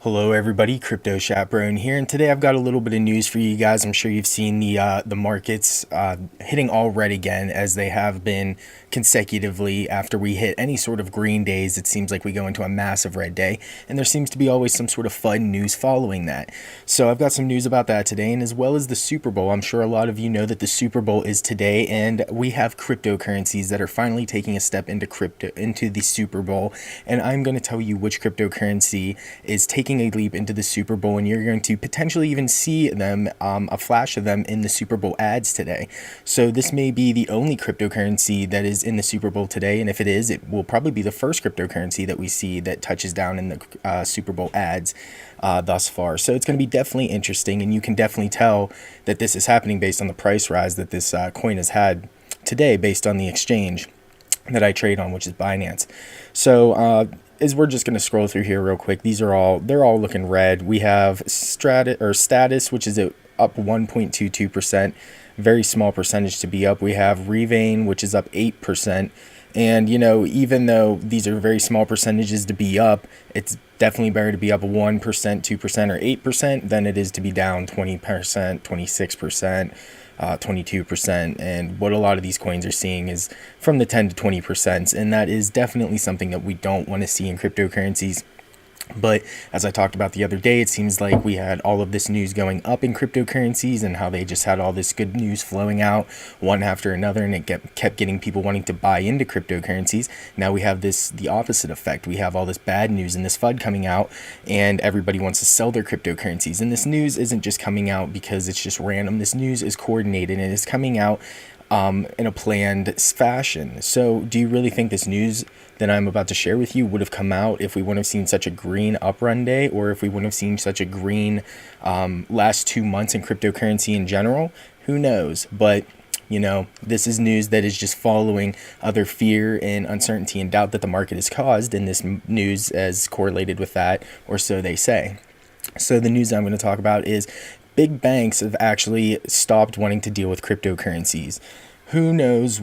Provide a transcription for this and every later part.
Hello everybody, Crypto Chaperone here, and today I've got a little bit of news for you guys. I'm sure you've seen the markets hitting all red again, as they have been consecutively. After we hit any sort of green days, it seems like we go into a massive red day, and there seems to be always some sort of FUD news following that. So I've got some news about that today, and as well as the Super Bowl. I'm sure a lot of you know that the Super Bowl is today, and we have cryptocurrencies that are finally taking a step into the Super Bowl, and I'm going to tell you which cryptocurrency is taking a leap into the Super Bowl, and you're going to potentially even see them, a flash of them in the Super Bowl ads today. So this may be the only cryptocurrency that is in the Super Bowl today, and if it is, it will probably be the first cryptocurrency that we see that touches down in the Super Bowl ads thus far. So it's going to be definitely interesting, and you can definitely tell that this is happening based on the price rise that this coin has had today based on the exchange that I trade on, which is Binance. So as we're just going to scroll through here real quick, they're all looking red. We have status, which is up 1.22%, very small percentage to be up. We have Revain, which is up 8%. And, even though these are very small percentages to be up, it's definitely better to be up 1%, 2%, or 8% than it is to be down 20%, 26%. 22%, and what a lot of these coins are seeing is from the 10 to 20%, and that is definitely something that we don't want to see in cryptocurrencies. But as I talked about the other day, it seems like we had all of this news going up in cryptocurrencies and how they just had all this good news flowing out one after another, and it kept getting people wanting to buy into cryptocurrencies. Now we have the opposite effect. We have all this bad news and this FUD coming out, and everybody wants to sell their cryptocurrencies. And this news isn't just coming out because it's just random. This news is coordinated and it's coming out in a planned fashion. So do you really think this news that I'm about to share with you would have come out if we wouldn't have seen such a green uprun day, or if we wouldn't have seen such a green last 2 months in cryptocurrency in general? Who knows? But this is news that is just following other fear and uncertainty and doubt that the market has caused, and this news is correlated with that, or so they say. So the news I'm going to talk about is big banks have actually stopped wanting to deal with cryptocurrencies. Who knows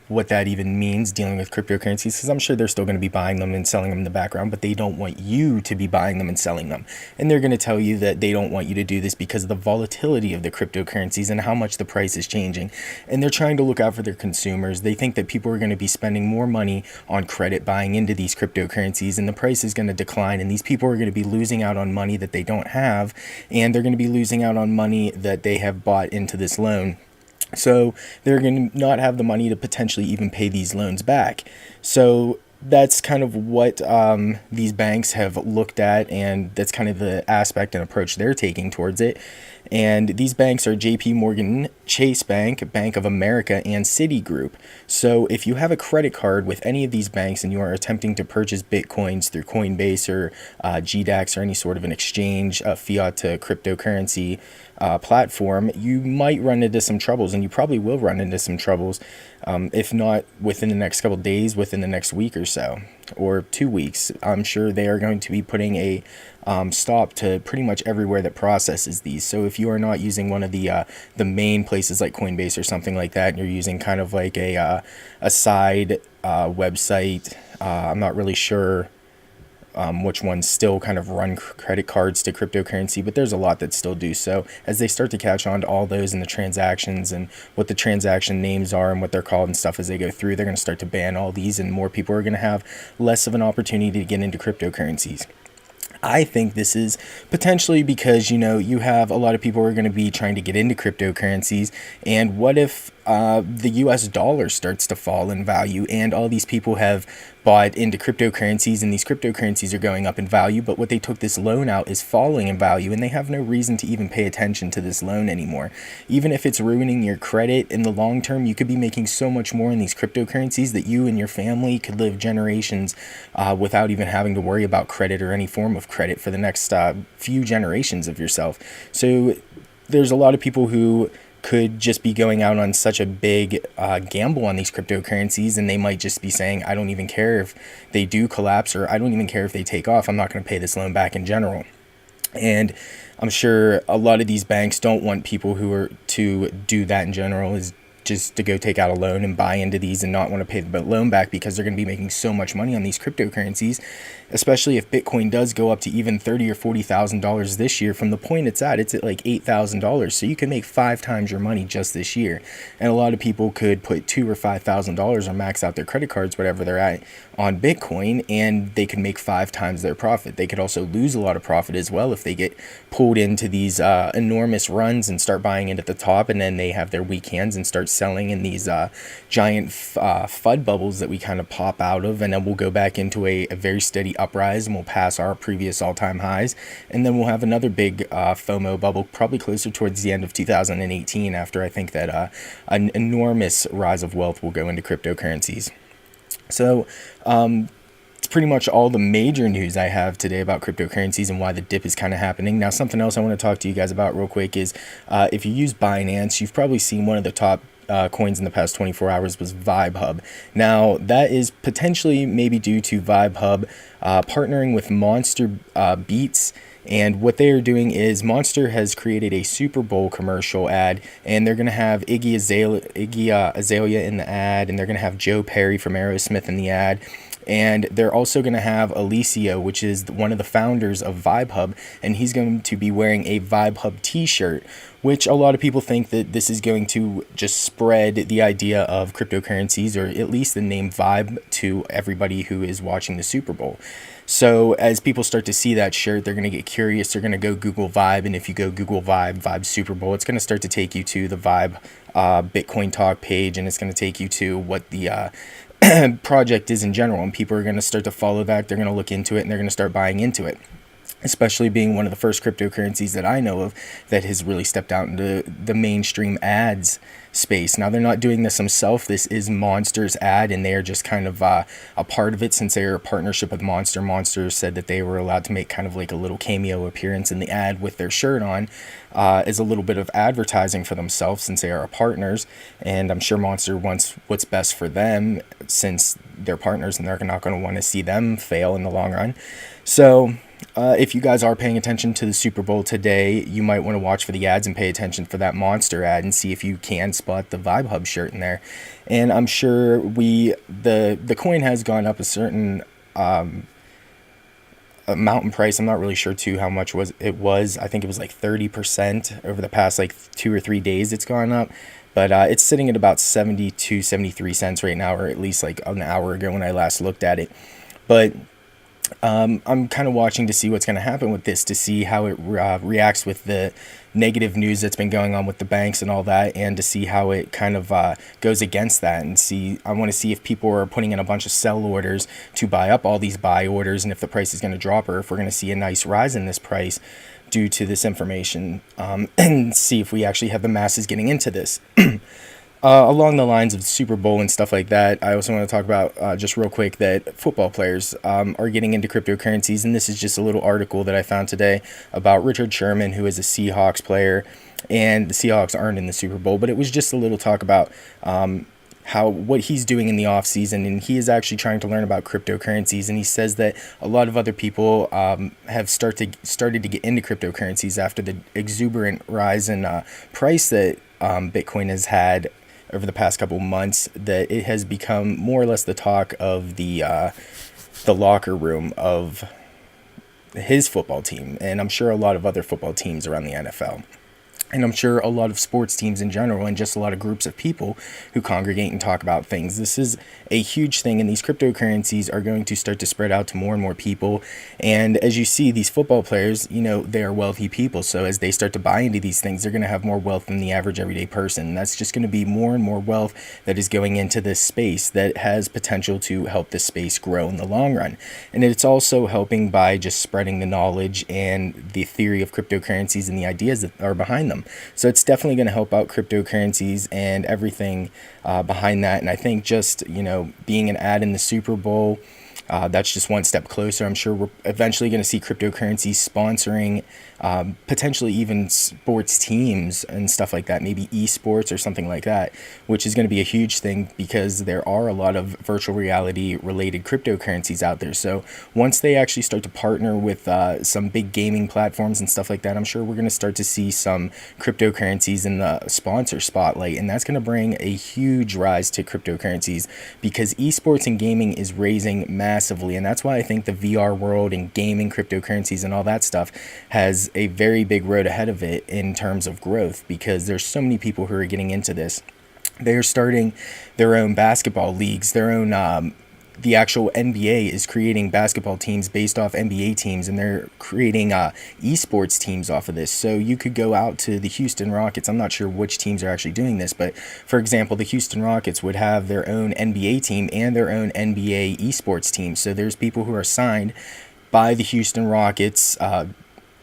what that even means, dealing with cryptocurrencies, because I'm sure they're still going to be buying them and selling them in the background, but they don't want you to be buying them and selling them. And they're going to tell you that they don't want you to do this because of the volatility of the cryptocurrencies and how much the price is changing. And they're trying to look out for their consumers. They think that people are going to be spending more money on credit buying into these cryptocurrencies, and the price is going to decline, and these people are going to be losing out on money that they don't have, and they're going to be losing out on money that they have bought into this loan. So they're going to not have the money to potentially even pay these loans back. So that's kind of what these banks have looked at, and that's kind of the aspect and approach they're taking towards it. And these banks are JP Morgan, Chase Bank, Bank of America, and Citigroup. So if you have a credit card with any of these banks and you are attempting to purchase Bitcoins through Coinbase or GDAX or any sort of an exchange, fiat to cryptocurrency platform, you might run into some troubles, and you probably will run into some troubles, if not within the next couple of days, within the next week or so, or 2 weeks. I'm sure they are going to be putting a stop to pretty much everywhere that processes these. So if you are not using one of the main places like Coinbase or something like that, and you're using kind of like a side website, I'm not really sure which ones still kind of run credit cards to cryptocurrency, but there's a lot that still do. So as they start to catch on to all those and the transactions and what the transaction names are and what they're called and stuff as they go through, they're going to start to ban all these, and more people are going to have less of an opportunity to get into cryptocurrencies. I think this is potentially because, you have a lot of people who are going to be trying to get into cryptocurrencies, and what if the US dollar starts to fall in value, and all these people have bought into cryptocurrencies, and these cryptocurrencies are going up in value, but what they took this loan out is falling in value, and they have no reason to even pay attention to this loan anymore. Even if it's ruining your credit in the long term, you could be making so much more in these cryptocurrencies that you and your family could live generations without even having to worry about credit or any form of credit for the next few generations of yourself. So there's a lot of people who could just be going out on such a big gamble on these cryptocurrencies, and they might just be saying, I don't even care if they do collapse, or I don't even care if they take off, I'm not going to pay this loan back in general. And I'm sure a lot of these banks don't want people who are to do that in general, is just to go take out a loan and buy into these and not want to pay the loan back, because they're going to be making so much money on these cryptocurrencies, especially if Bitcoin does go up to even $30,000 or $40,000 this year. From the point it's at like $8,000, so you can make 5 times your money just this year. And a lot of people could put $2,000 or $5,000 or max out their credit cards, whatever they're at, on Bitcoin, and they could make 5 times their profit. They could also lose a lot of profit as well if they get pulled into these enormous runs and start buying it at the top, and then they have their weak hands and start selling in these giant FUD bubbles that we kind of pop out of, and then we'll go back into a very steady uprise, and we'll pass our previous all-time highs, and then we'll have another big FOMO bubble probably closer towards the end of 2018, after I think that an enormous rise of wealth will go into cryptocurrencies. So it's pretty much all the major news I have today about cryptocurrencies and why the dip is kind of happening. Now, something else I want to talk to you guys about real quick is if you use Binance, you've probably seen one of the top coins in the past 24 hours was VibeHub. Now, that is potentially maybe due to VibeHub partnering with Monster Beats. And what they are doing is Monster has created a Super Bowl commercial ad, and they're going to have Iggy Azalea in the ad, and they're going to have Joe Perry from Aerosmith in the ad. And they're also going to have Alicio, which is one of the founders of VibeHub, and he's going to be wearing a VibeHub t-shirt, which a lot of people think that this is going to just spread the idea of cryptocurrencies, or at least the name Vibe, to everybody who is watching the Super Bowl. So as people start to see that shirt, they're going to get curious. They're going to go Google Vibe, and if you go Google Vibe Super Bowl, it's going to start to take you to the Vibe Bitcoin Talk page, and it's going to take you to what the project is in general, and people are going to start to follow that. They're going to look into it, and they're going to start buying into it, especially being one of the first cryptocurrencies that I know of that has really stepped out into the mainstream ads space. Now, they're not doing this themselves. This is Monster's ad, and they are just kind of a part of it, since they are a partnership with Monster. Monster said that they were allowed to make kind of like a little cameo appearance in the ad with their shirt on, as a little bit of advertising for themselves, since they are partners. And I'm sure Monster wants what's best for them, since they're partners, and they're not going to want to see them fail in the long run. So if you guys are paying attention to the Super Bowl today, you might want to watch for the ads and pay attention for that Monster ad and see if you can spot the VibeHub shirt in there. And I'm sure the coin has gone up a certain amount in price. I'm not really sure too how much it was. I think it was like 30% over the past like 2 or 3 days it's gone up. But it's sitting at about 72, 73 cents right now, or at least like an hour ago when I last looked at it. But I'm kind of watching to see what's going to happen with this, to see how it reacts with the negative news that's been going on with the banks and all that, and to see how it kind of goes against that. And I want to see if people are putting in a bunch of sell orders to buy up all these buy orders, and if the price is going to drop, or if we're going to see a nice rise in this price due to this information, and see if we actually have the masses getting into this. Along the lines of the Super Bowl and stuff like that, I also want to talk about just real quick that football players are getting into cryptocurrencies, and this is just a little article that I found today about Richard Sherman, who is a Seahawks player, and the Seahawks aren't in the Super Bowl, but it was just a little talk about what he's doing in the off season, and he is actually trying to learn about cryptocurrencies. And he says that a lot of other people have started to get into cryptocurrencies after the exuberant rise in price that Bitcoin has had over the past couple months, that it has become more or less the talk of the locker room of his football team, and I'm sure a lot of other football teams around the NFL. And I'm sure a lot of sports teams in general, and just a lot of groups of people who congregate and talk about things. This is a huge thing, and these cryptocurrencies are going to start to spread out to more and more people. And as you see, these football players, they are wealthy people. So as they start to buy into these things, they're going to have more wealth than the average everyday person. And that's just going to be more and more wealth that is going into this space that has potential to help this space grow in the long run. And it's also helping by just spreading the knowledge and the theory of cryptocurrencies and the ideas that are behind them. So it's definitely going to help out cryptocurrencies and everything behind that. And I think just, being an ad in the Super Bowl, That's just one step closer. I'm sure we're eventually going to see cryptocurrencies sponsoring potentially even sports teams and stuff like that, maybe esports or something like that, which is going to be a huge thing because there are a lot of virtual reality related cryptocurrencies out there. So once they actually start to partner with some big gaming platforms and stuff like that, I'm sure we're going to start to see some cryptocurrencies in the sponsor spotlight, and that's going to bring a huge rise to cryptocurrencies because esports and gaming is raising massively, and that's why I think the VR world and gaming cryptocurrencies and all that stuff has a very big road ahead of it in terms of growth because there's so many people who are getting into this. They're starting their own basketball leagues, their own the actual NBA is creating basketball teams based off NBA teams, and they're creating esports teams off of this. So you could go out to the Houston Rockets. I'm not sure which teams are actually doing this, but for example, the Houston Rockets would have their own NBA team and their own NBA esports team. So there's people who are signed by the Houston Rockets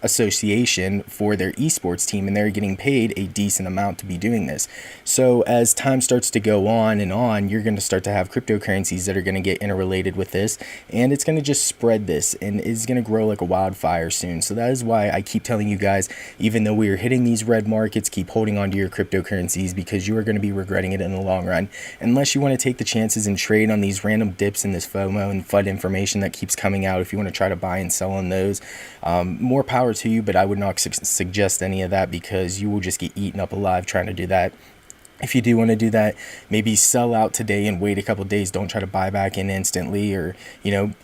association for their esports team, and they're getting paid a decent amount to be doing this. So as time starts to go on and on, you're going to start to have cryptocurrencies that are going to get interrelated with this, and it's going to just spread this and is going to grow like a wildfire soon. So that is why I keep telling you guys, even though we are hitting these red markets, keep holding on to your cryptocurrencies because you are going to be regretting it in the long run, unless you want to take the chances and trade on these random dips in this FOMO and FUD information that keeps coming out. If you want to try to buy and sell on those, more power to you, but I would not suggest any of that because you will just get eaten up alive trying to do that. If you do want to do that, maybe sell out today and wait a couple days. Don't try to buy back in instantly, or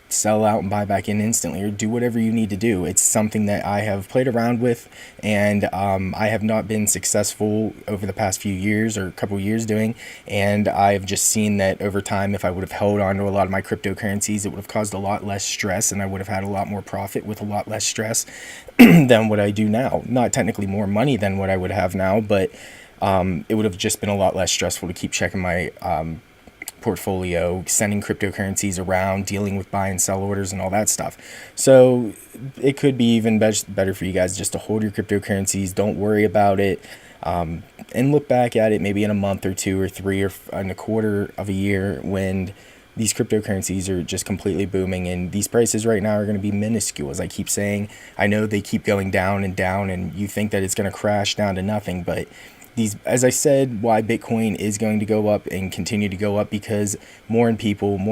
sell out and buy back in instantly, or do whatever you need to do. It's something that I have played around with, and I have not been successful over the past few years or a couple years doing, and I've just seen that over time, if I would have held on to a lot of my cryptocurrencies, it would have caused a lot less stress, and I would have had a lot more profit with a lot less stress than what I do now. Not technically more money than what I would have now, but it would have just been a lot less stressful to keep checking my portfolio, sending cryptocurrencies around, dealing with buy and sell orders and all that stuff. So it could be even better for you guys just to hold your cryptocurrencies. Don't worry about it. And look back at it maybe in a month or two or three or in a quarter of a year when these cryptocurrencies are just completely booming, and these prices right now are going to be minuscule. As I keep saying, I know they keep going down and down, and you think that it's going to crash down to nothing, but these, as I said, why Bitcoin is going to go up and continue to go up because more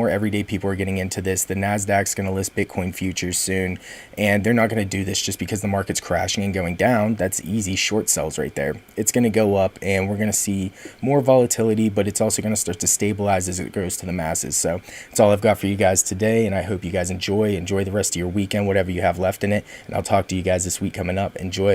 everyday people are getting into this. The Nasdaq's going to list Bitcoin futures soon, and they're not going to do this just because the market's crashing and going down. That's easy short sells right there. It's going to go up, and we're going to see more volatility, but it's also going to start to stabilize as it goes to the masses. So that's all I've got for you guys today, and I hope you guys enjoy the rest of your weekend, whatever you have left in it, and I'll talk to you guys this week coming up. Enjoy.